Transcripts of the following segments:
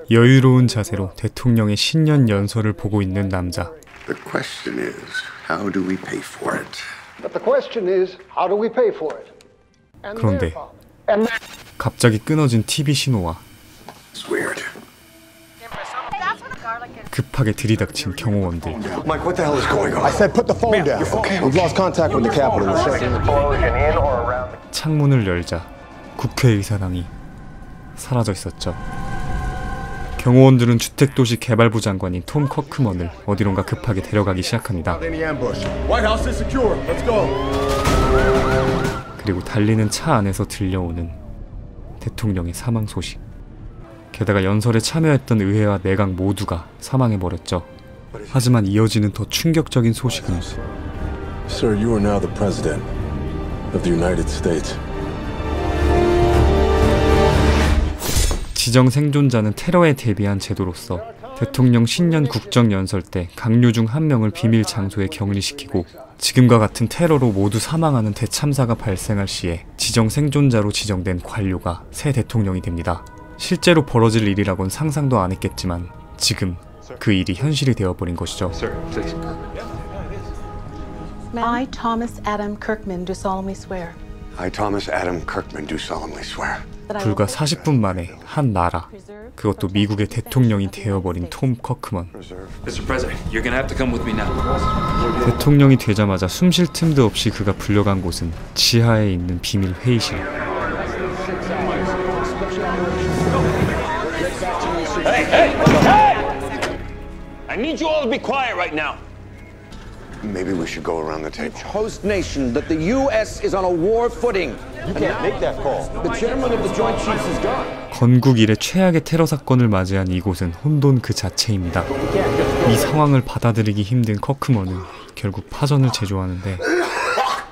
여유로운 자세로 대통령의 신년 연설을 보고 있는 남자. The question is, how do we pay for it? But the question is, how do we pay for it? 그런데 갑자기 끊어진 TV 신호와 It's weird. 급하게 들이닥친 경호원들. Mike, what the hell is going on? I said put the phone down. Okay. We've lost contact with the Capitol. 창문을 열자 국회의사당이 사라져 있었죠. 경호원들은 주택도시 개발부 장관인 톰 커크먼을 어디론가 급하게 데려가기 시작합니다. 그리고 달리는 차 안에서 들려오는 대통령의 사망 소식. 게다가 연설에 참여했던 의회와 내각 모두가 사망해버렸죠. 하지만 이어지는 더 충격적인 소식은 Sir, you are now the president of the United States. 지정 생존자는 테러에 대비한 제도로서 대통령 신년 국정연설 때 강요 중 한 명을 비밀 장소에 격리시키고 지금과 같은 테러로 모두 사망하는 대참사가 발생할 시에 지정 생존자로 지정된 관료가 새 대통령이 됩니다. 실제로 벌어질 일이라곤 상상도 안 했겠지만 지금 그 일이 현실이 되어버린 것이죠. I, Thomas Adam Kirkman, do solemnly swear. I, Thomas Adam Kirkman, do solemnly swear. 불과 40분 만에 한 나라, 그것도 미국의 대통령이 되어버린 톰 커크먼. 대통령이 되자마자 숨 쉴 틈도 없이 그가 불려간 곳은 지하에 있는 비밀 회의실. I need you all to be quiet right now. Maybe we should go around the table. Host nation that the U.S. is on a war footing. You can't make that call. The chairman of the Joint Chiefs is gone. 건국 이래 최악의 테러 사건을 맞이한 이곳은 혼돈 그 자체입니다. 이 상황을 받아들이기 힘든 커크먼은 결국 파전을 제조하는데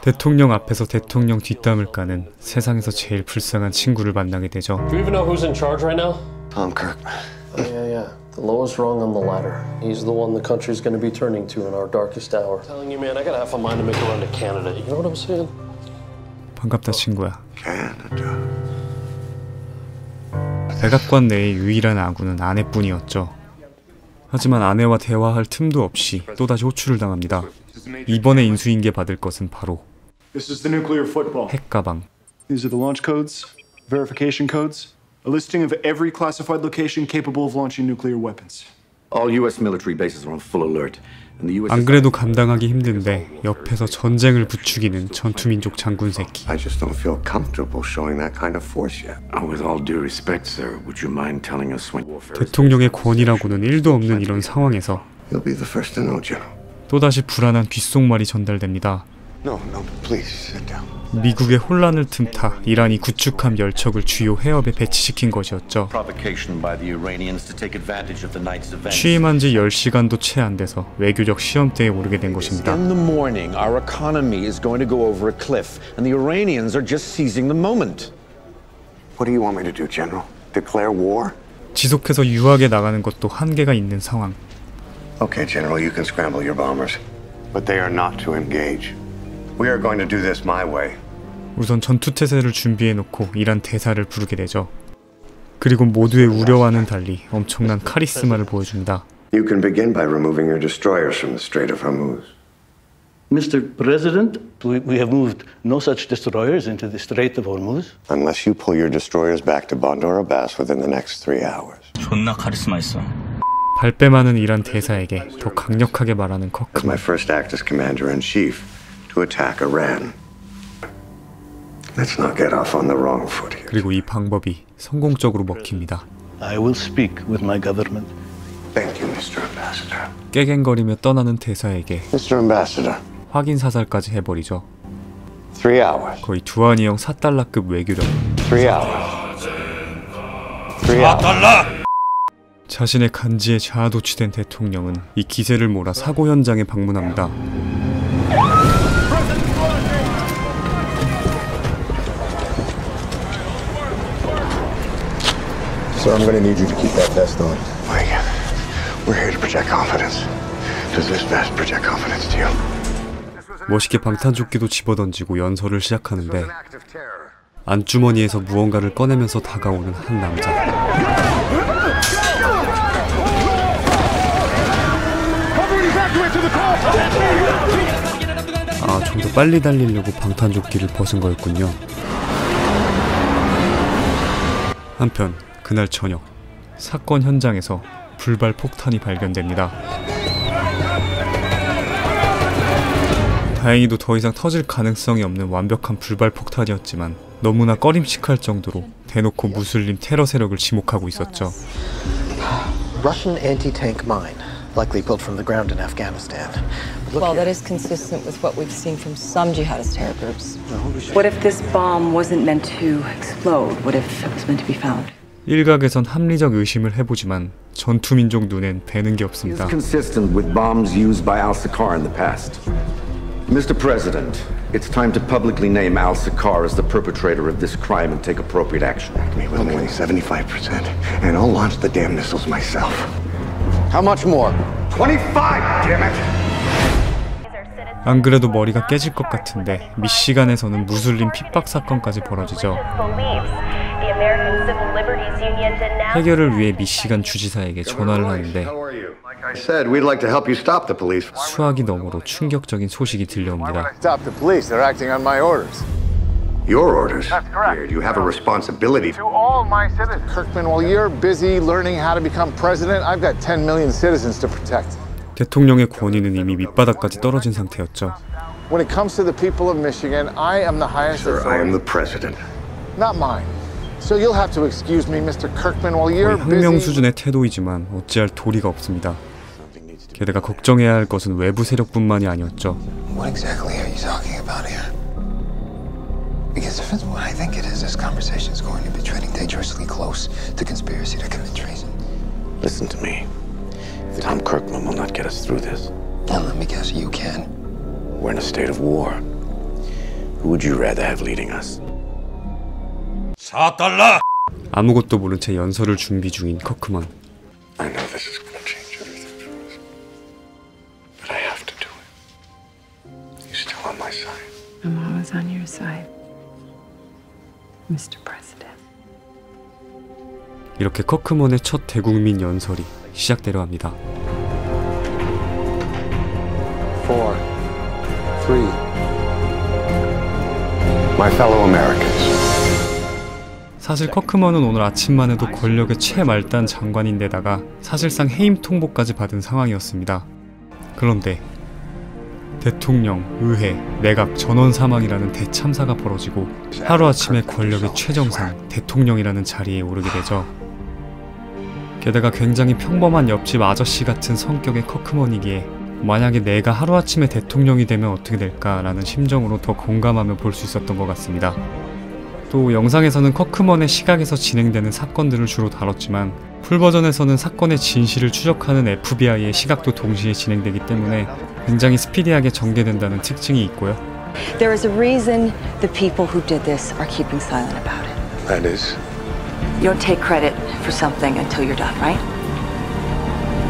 대통령 앞에서 대통령 뒷담을 까는 세상에서 제일 불쌍한 친구를 만나게 되죠. Do you even know who's in charge right now? Tom Kirkman. Yeah. The lowest rung on the ladder. He's the one the country's going to be turning to in our darkest hour. I'm telling you, man, I got half a mind to make a run to Canada. You know what I'm saying? 반갑다 친구야. Canada. 백악관 내의 유일한 아군은 아내뿐이었죠. 하지만 아내와 대화할 틈도 없이 또다시 호출을 당합니다. 이번에 인수인계 받을 것은 바로 핵가방. These are the launch codes, verification codes, a listing of every classified location capable of launching nuclear weapons. All U.S. military bases are on full alert. 안 그래도 감당하기 힘든데 옆에서 전쟁을 부추기는 전투민족 장군 새끼. I just don't feel comfortable showing that kind of force yet. With all due respect, sir, would you mind telling us when warfare? 대통령의 권위라고는 1도 없는 이런 상황에서 You'll be the first to know, General. 또다시 불안한 귓속말이 전달됩니다. No, please sit down. 미국의 혼란을 틈타 이란이 구축함 열척을 주요 해협에 배치시킨 것이었죠. 취임한 지 10시간도 채 안 돼서 외교적 시험대에 오르게 된 것입니다. In the morning, our economy is going to go over a cliff, and the Iranians are just seizing the moment. What do you want me to do, General? Declare war? 지속해서 유학에 나가는 것도 한계가 있는 상황. Okay, General, you can scramble your bombers, but they are not to engage. We are going to do this my way. 우선 전투태세를 준비해놓고 이란 대사를 부르게 되죠. 그리고 모두의 우려와는 달리 엄청난 카리스마를 보여줍니다. You can begin by removing your destroyers from the Strait of Hormuz. Mr. President, we have moved no such destroyers into the Strait of Hormuz. Unless you pull your destroyers back to Bandar Abbas within the next 3 hours. 존나 카리스마 있어. 발뺌하는 이란 대사에게 더 강력하게 말하는 커크먼. As my first act as commander-in-chief to attack Iran. Let's not get off on the wrong foot here. 그리고 이 방법이 성공적으로 먹힙니다. I will speak with my government. Thank you, Mr. Ambassador. 깨갱거리며 떠나는 대사에게 Mr. Ambassador. 확인 사살까지 해버리죠. 3 hours. 거의 두한이형 4달러급 외교력. 3 hours. 3 hours. 자신의 간지에 자아도취된 대통령은 이 기세를 몰아 사고 현장에 방문합니다. So I'm going to need you to keep that vest on. Mike, we're here to project confidence. Does this vest project confidence to you? 멋있게 방탄조끼도 집어던지고 연설을 시작하는데 안주머니에서 무언가를 꺼내면서 다가오는 한 남자. 아, 좀 더 빨리 달리려고 방탄조끼를 벗은 거였군요. 한편 그날 저녁 사건 현장에서 불발 폭탄이 발견됩니다. 다행히도 더 이상 터질 가능성이 없는 완벽한 불발 폭탄이었지만 너무나 꺼림칙할 정도로 대놓고 무슬림 테러 세력을 지목하고 있었죠. Russian anti-tank mine, likely built from the ground in Afghanistan. Well, that is consistent with what we've seen from some jihadist terror groups. What if this bomb wasn't meant to explode? What if it was meant to be found? 일각에선 합리적 의심을 해보지만 전투민족 눈엔 배는 게 없습니다. Consistent with bombs used by Al-Sakar in the past. Mr. President, it's time to publicly name Al-Sakar as the perpetrator of this crime and take appropriate action. Me with only 75%, and I'll launch the damn missiles myself. How much more? 25, damn it! 안 그래도 머리가 깨질 것 같은데 미시간에서는 무슬림 핍박 사건까지 벌어지죠. 해결을 위해 미시간 주지사에게 전화를 하는데 수화기 너머로 충격적인 소식이 들려옵니다. Your orders? Here, you have a responsibility. To all my citizens. Kirkman, while you're busy learning how to become president, I've got 10 million citizens to protect. 대통령의 권위는 이미 밑바닥까지 떨어진 상태였죠. When it comes to the people of Michigan, I am the highest authority. Sir, I am the president. Not mine. So you'll have to excuse me, Mr. Kirkman, while you're 거의 혁명 busy. 수준의 태도이지만 어찌할 도리가 없습니다. 게다가 걱정해야 할 것은 외부 세력뿐만이 아니었죠. What exactly are you talking about here? Because if it's what I think it is, this conversation is going to be treading dangerously close to conspiracy to commit treason. Listen to me. Tom Kirkman will not get us through this. And let me guess, you can. We're in a state of war. Who would you rather have leading us? $4! 아무것도 모른 채 연설을 준비 중인 커크먼. I know this is going to change everything for us. But I have to do it. You're still on my side. I'm always on your side, Mr. President. 이렇게 커크먼의 첫 대국민 연설이 시작되려 합니다. 4, 3. My fellow Americans. 사실 커크먼은 오늘 아침만 해도 권력의 최말단 장관인데다가 사실상 해임 통보까지 받은 상황이었습니다. 그런데 대통령, 의회, 내각 전원 사망이라는 대참사가 벌어지고 하루아침에 권력의 최정상, 대통령이라는 자리에 오르게 되죠. 게다가 굉장히 평범한 옆집 아저씨 같은 성격의 커크먼이기에 만약에 내가 하루아침에 대통령이 되면 어떻게 될까라는 심정으로 더 공감하며 볼 수 있었던 것 같습니다. 또 영상에서는 커크먼의 시각에서 진행되는 사건들을 주로 다뤘지만 풀버전에서는 사건의 진실을 추적하는 FBI의 시각도 동시에 진행되기 때문에 굉장히 스피디하게 전개된다는 특징이 있고요. There is a reason the people who did this are keeping silent about it. That is? You don't take credit for something until you're done, right?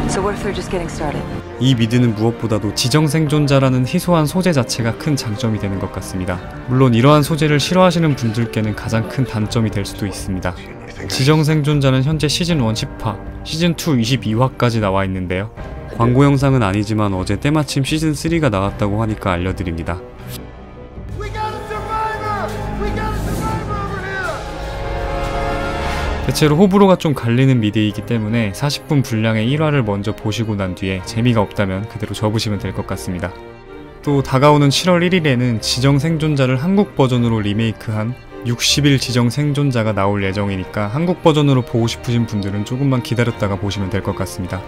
So what if they're just getting started? 이 미드는 무엇보다도 지정생존자라는 희소한 소재 자체가 큰 장점이 되는 것 같습니다. 물론 이러한 소재를 싫어하시는 분들께는 가장 큰 단점이 될 수도 있습니다. 지정생존자는 현재 시즌 1 10화, 시즌 2 22화까지 나와 있는데요. 광고 영상은 아니지만 어제 때마침 시즌 3가 나왔다고 하니까 알려드립니다. 대체로 호불호가 좀 갈리는 미드이기 때문에 40분 분량의 1화를 먼저 보시고 난 뒤에 재미가 없다면 그대로 접으시면 될 것 같습니다. 또 다가오는 7월 1일에는 지정생존자를 한국 버전으로 리메이크한 60일 지정생존자가 나올 예정이니까 한국 버전으로 보고 싶으신 분들은 조금만 기다렸다가 보시면 될 것 같습니다.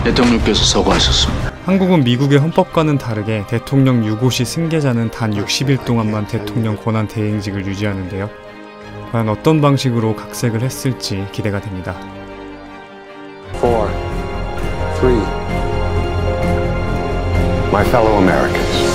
대통령께서 서거하셨습니다. 한국은 미국의 헌법과는 다르게 대통령 유고시 승계자는 단 60일 동안만 대통령 권한 대행직을 유지하는데요. 과연 어떤 방식으로 각색을 했을지 기대가 됩니다. 4, 3. My fellow Americans.